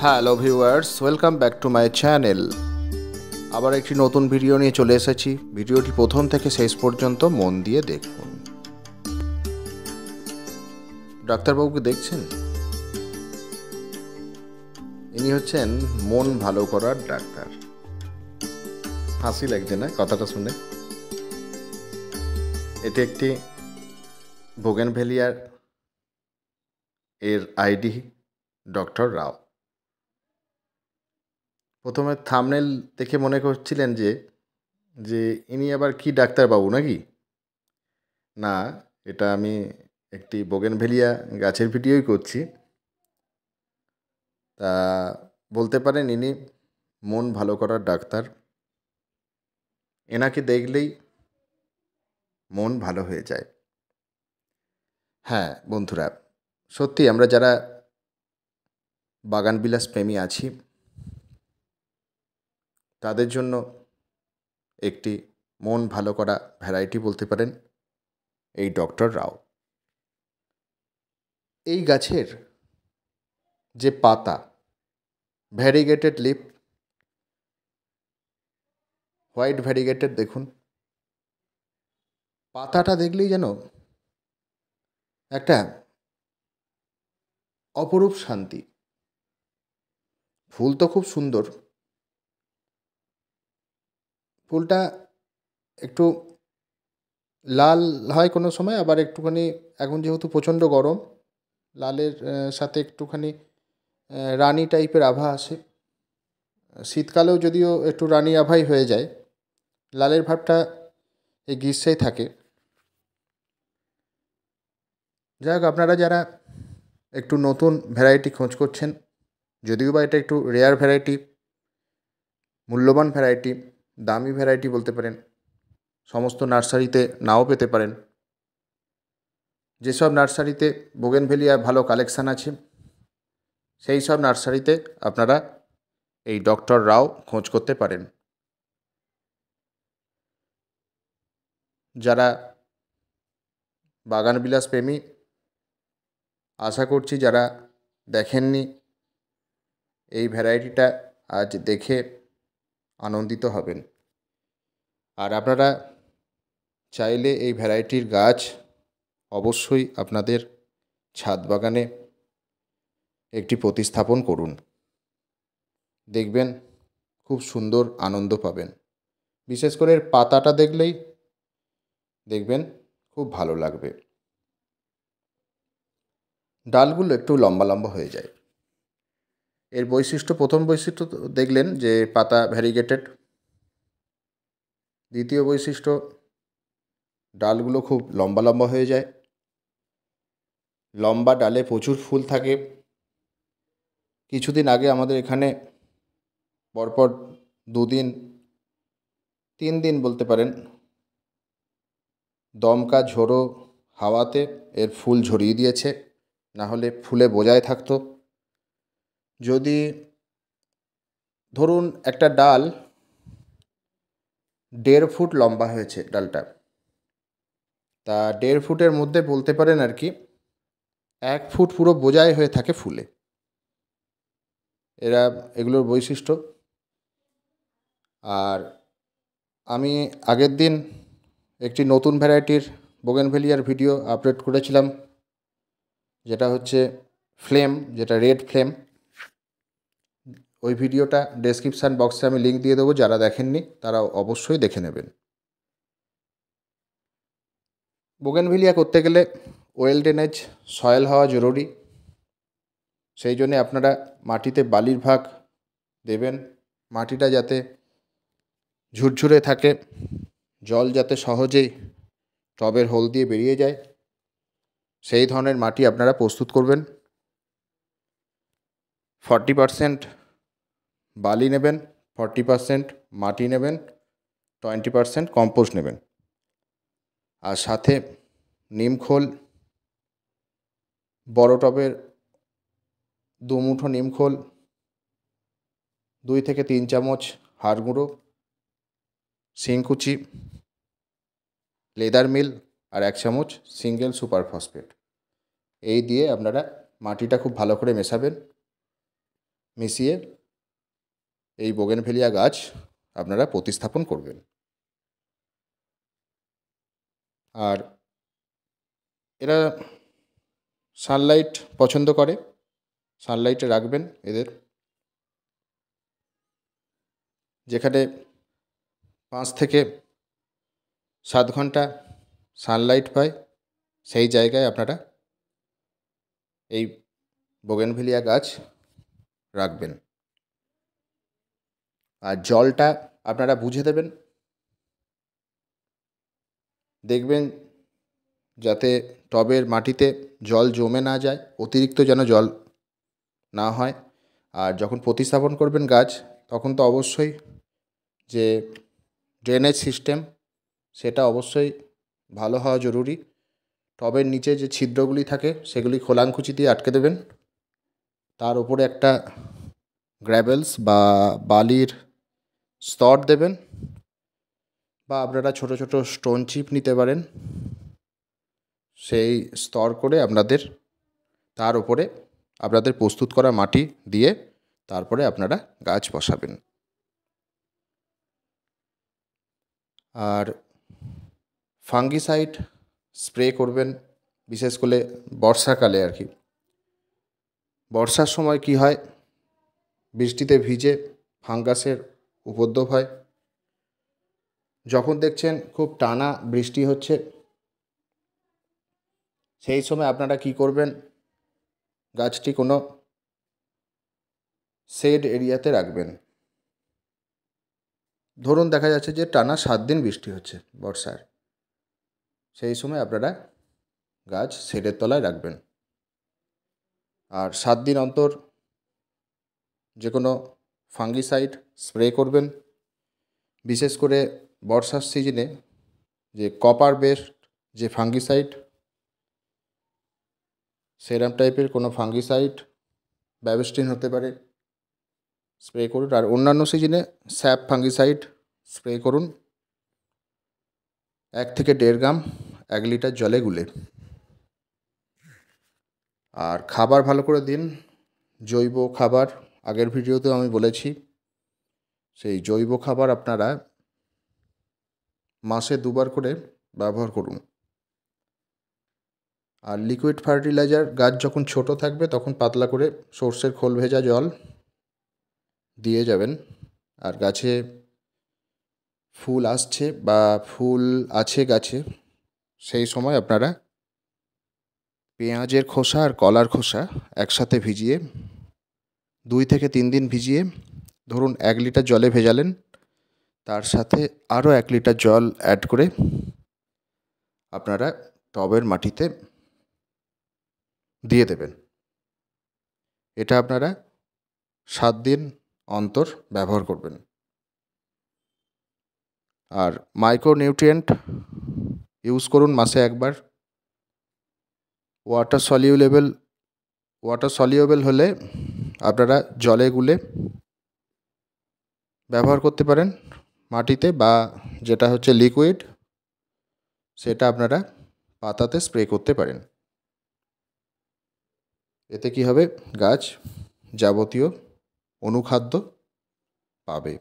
Hello viewers, welcome back to my channel. আবার একটি নতুন ভিডিও নিয়ে চলে এসেছি। ভিডিওটি প্রথম থেকে শেষ পর্যন্ত মন দিয়ে দেখুন। ডাক্তারবাবুকে দেখছেন? ইনি হচ্ছেন মন ভালো করার ডাক্তার। হাসি লাগছে না কথাটা শুনে? এটি একটি বোগেনভেলিয়ার এর আইডি ডক্টর রাও। প্রথমে থাম্বনেল দেখে মনে করছিলেন যে ইনি আবার কি ডাক্তারবাবু নাকি? না, এটা আমি একটি বোগেনভেলিয়া গাছের ভিডিওই করছি। তা বলতে পারেন ইনি মন ভালো করার ডাক্তার। এনাকে দেখলেই মন ভালো হয়ে যায়। হ্যাঁ বন্ধুরা, সত্যি আমরা যারা বাগানবিলাস প্রেমী আছি তাদের জন্য একটি মন ভালো করা ভ্যারাইটি বলতে পারেন এই ডক্টর রাও। এই গাছের যে পাতা, ভ্যারিগেটেড লিফ, হোয়াইট ভ্যারিগেটেড, দেখুন পাতাটা দেখলেই যেন একটা অপরূপ শান্তি। ফুল তো খুব সুন্দর, ফুলটা একটু লাল হয় কোনো সময়, আবার একটুখানি এখন যেহেতু প্রচণ্ড গরম, লালের সাথে একটুখানি রানী টাইপের আভা আসে। শীতকালেও যদিও একটু রানী আভাই হয়ে যায়, লালের ভাবটা এই গ্রীষ্মেই থাকে। যাই হোক, আপনারা যারা একটু নতুন ভ্যারাইটি খোঁজ করছেন, যদিও বা এটা একটু রেয়ার ভ্যারাইটি, মূল্যবান ভ্যারাইটি, দামি ভ্যারাইটি বলতে পারেন, সমস্ত নার্সারিতে নাও পেতে পারেন। যেসব নার্সারিতে বোগেনভেলিয়া ভালো কালেকশান আছে সেই সব নার্সারিতে আপনারা এই ডক্টর রাও খোঁজ করতে পারেন। যারা বাগানবিলাস প্রেমী, আশা করছি যারা দেখেননি এই ভ্যারাইটিটা আজ দেখে আনন্দিত হবেন। আর আপনারা চাইলে এই ভ্যারাইটির গাছ অবশ্যই আপনাদের ছাদ বাগানে একটি প্রতিস্থাপন করুন, দেখবেন খুব সুন্দর আনন্দ পাবেন। বিশেষ করে এর পাতাটা দেখলেই দেখবেন খুব ভালো লাগবে। ডালগুলো একটু লম্বা লম্বা হয়ে যায়। এর বৈশিষ্ট্য, প্রথম বৈশিষ্ট্য তো দেখলেন যে পাতা ভ্যারিগেটেড। দ্বিতীয় বৈশিষ্ট্য, ডালগুলো খুব লম্বা লম্বা হয়ে যায়। লম্বা ডালে প্রচুর ফুল থাকে। কিছুদিন আগে আমাদের এখানে পরপর 2 দিন 3 দিন বলতে পারেন দমকা ঝোড়ো হাওয়াতে এর ফুল ঝরিয়ে দিয়েছে, না হলে ফুলে বোঝায় থাকতো। যদি ধরুন একটা ডাল 1.5 ফুট লম্বা হয়েছে ডালটা, তা 1.5 ফুটের মধ্যে বলতে পারেন আর কি 1 ফুট পুরো বোঝাই হয়ে থাকে ফুলে। এগুলোর বৈশিষ্ট্য। আর আমি আগের দিন একটি নতুন ভ্যারাইটির বোগেনভেলিয়ার ভিডিও আপলোড করেছিলাম, যেটা হচ্ছে ফ্লেম, যেটা রেড ফ্লেম। ওই ভিডিওটা ডেসক্রিপশান বক্সে আমি লিঙ্ক দিয়ে দেবো, যারা দেখেননি তারা অবশ্যই দেখে নেবেন। বোগেনভেলিয়া করতে গেলে ওয়েল ড্রেনেজ সয়েল হওয়া জরুরি। সেই জন্যে আপনারা মাটিতে বালির ভাগ দেবেন, মাটিটা যাতে ঝুরঝুরে থাকে, জল যাতে সহজেই টবের হোল দিয়ে বেরিয়ে যায়, সেই ধরনের মাটি আপনারা প্রস্তুত করবেন। 40% বালি নেবেন, 40% মাটি নেবেন, 20% কম্পোস্ট নেবেন। আর সাথে নিমখোল, বড় টবের 2 মুঠো নিমখোল, 2 থেকে 3 চামচ হাড় গুঁড়ো, শিংকুচি, লেদার মিল আর 1 চামচ সিঙ্গেল সুপার ফসফেট। এই দিয়ে আপনারা মাটিটা খুব ভালো করে মেশাবেন। মিশিয়ে এই বোগেনভেলিয়া গাছ আপনারা প্রতিস্থাপন করবেন। আর এরা সানলাইট পছন্দ করে, সানলাইটে রাখবেন এদের, যেখানে 5 থেকে 7 ঘন্টা সানলাইট পায় সেই জায়গায় আপনারা এই বোগেনভেলিয়া গাছ রাখবেন। আর জলটা আপনারা বুঝে দেবেন, দেখবেন যাতে টবের মাটিতে জল জমে না যায়, অতিরিক্ত যেন জল না হয়। আর যখন প্রতিস্থাপন করবেন গাছ, তখন তো অবশ্যই যে ড্রেনেজ সিস্টেম সেটা অবশ্যই ভালো হওয়া জরুরি। টবের নিচে যে ছিদ্রগুলি থাকে সেগুলি খোলাংকুচি দিয়ে আটকে দেবেন, তার উপরে একটা গ্র্যাভেলস বা বালির স্তর দেবেন, বা আপনারা ছোট ছোট স্টোন চিপ নিতে পারেন, সেই স্তর করে আপনাদের তার উপরে আপনাদের প্রস্তুত করা মাটি দিয়ে তারপরে আপনারা গাছ বসাবেন। আর ফাঙ্গিসাইড স্প্রে করবেন বিশেষ করে বর্ষাকালে আর কি। বর্ষার সময় কি হয়, বৃষ্টিতে ভিজে ফাঙ্গাসের উপদ্রব হয়। যখন দেখছেন খুব টানা বৃষ্টি হচ্ছে, সেই সময় আপনারা কি করবেন, গাছটি কোনো শেড এরিয়াতে রাখবেন। ধরুন দেখা যাচ্ছে যে টানা 7 দিন বৃষ্টি হচ্ছে বর্ষার, সেই সময় আপনারা গাছ শেডের তলায় রাখবেন। আর 7 দিন অন্তর যে কোনো ফাঙ্গিসাইড স্প্রে করবেন। বিশেষ করে বর্ষার সিজনে যে কপার বেসড যে ফাঙ্গিসাইড, সেরাম টাইপের কোনো ফাঙ্গিসাইড, ব্যাবিস্টিন হতে পারে, স্প্রে করুন। আর অন্যান্য সিজনে স্যাপ ফাঙ্গিসাইড স্প্রে করুন 1 থেকে 1.5 গ্রাম 1 লিটার জলে গুলে। আর খাবার ভালো করে দিন, জৈব খাবার, আগের ভিডিওতেও আমি বলেছি, সেই জৈব খাবার আপনারা মাসে 2বার করে ব্যবহার করুন। আর লিকুইড ফার্টিলাইজার গাছ যখন ছোট থাকবে তখন পাতলা করে সর্ষের খোল ভেজা জল দিয়ে যাবেন। আর গাছে ফুল আসছে বা ফুল আছে গাছে, সেই সময় আপনারা পেঁয়াজের খোসা আর কলার খোসা একসাথে ভিজিয়ে 2 থেকে 3 দিন ভিজিয়ে, ধরুন 1 লিটার জলে ভেজালেন, তার সাথে আরও 1 লিটার জল অ্যাড করে আপনারা টবের মাটিতে দিয়ে দেবেন। এটা আপনারা 7 দিন অন্তর ব্যবহার করবেন। আর মাইক্রোনিউট্রিয়েন্ট ইউজ করুন মাসে 1বার। ওয়াটার সলিউবেল হলে আপনারা জলে গুলে ব্যবহার করতে পারেন মাটিতে, বা যেটা হচ্ছে লিকুইড সেটা আপনারা পাতাতে স্প্রে করতে পারেন। এতে কি হবে, গাছ যাবতীয় অনুখাদ্য পাবে,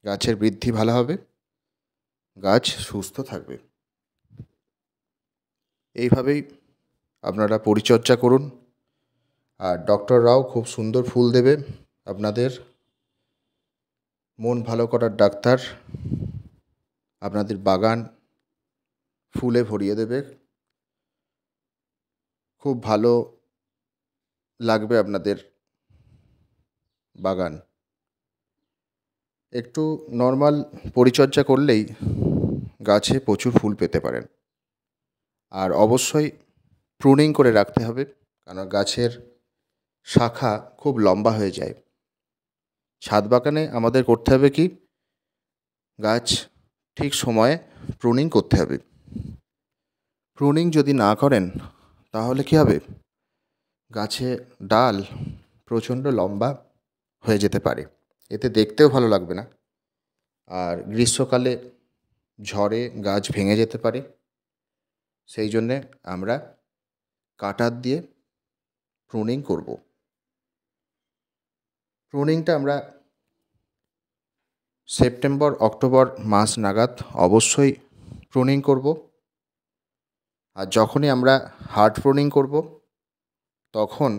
গাছের বৃদ্ধি ভালো হবে, গাছ সুস্থ থাকবে। এইভাবেই আপনারা পরিচর্যা করুন। আর ডক্টররাও খুব সুন্দর ফুল দেবে, আপনাদের মন ভালো করার ডাক্তার, আপনাদের বাগান ফুলে ভরিয়ে দেবে, খুব ভালো লাগবে আপনাদের বাগান। একটু নর্মাল পরিচর্যা করলেই গাছে প্রচুর ফুল পেতে পারেন। আর অবশ্যই প্রুনিং করে রাখতে হবে, কারণ গাছের শাখা খুব লম্বা হয়ে যায়। ছাদ বাগানে আমাদের করতে হবে কি, গাছ ঠিক সময়ে প্রুনিং করতে হবে। প্রুনিং যদি না করেন তাহলে কি হবে, গাছে ডাল প্রচণ্ড লম্বা হয়ে যেতে পারে, এতে দেখতেও ভালো লাগবে না। আর গ্রীষ্মকালে ঝড়ে গাছ ভেঙে যেতে পারে, সেই জন্যে আমরা কাটার দিয়ে প্রুনিং করব। প্রুনিংটা আমরা সেপ্টেম্বর অক্টোবর মাস নাগাদ অবশ্যই প্রুনিং করব। আর যখনই আমরা হার্ড প্রুনিং করব তখন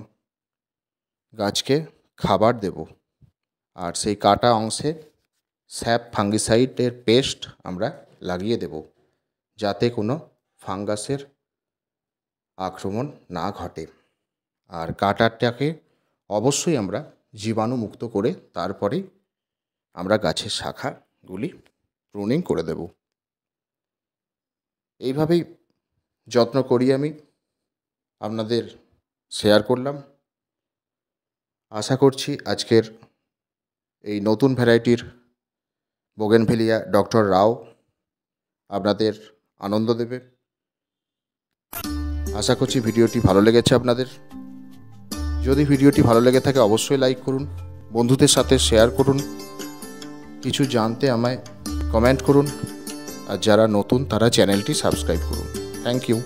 গাছকে খাবার দেব। আর সেই কাটা অংশে স্যাপ ফাঙ্গিসাইডের পেস্ট আমরা লাগিয়ে দেব, যাতে কোনো ফাঙ্গাসের আক্রমণ না ঘটে। আর কাটারটাকে অবশ্যই আমরা জীবাণুমুক্ত করে তারপরেই আমরা গাছের শাখাগুলি প্রুনিং করে দেব। এইভাবেই যত্ন করি আমি আপনাদের শেয়ার করলাম। আশা করছি আজকের এই নতুন ভ্যারাইটির বোগেনভেলিয়া ডক্টর রাও আপনাদের আনন্দ দেবে। আশা করছি ভিডিওটি ভালো লেগেছে আপনাদের। যদি ভিডিওটি ভালো লেগে থাকে অবশ্যই লাইক করুন, বন্ধুদের সাথে শেয়ার করুন, কিছু জানতে আমায় কমেন্ট করুন, আর যারা নতুন তারা চ্যানেলটি সাবস্ক্রাইব করুন। Thank you.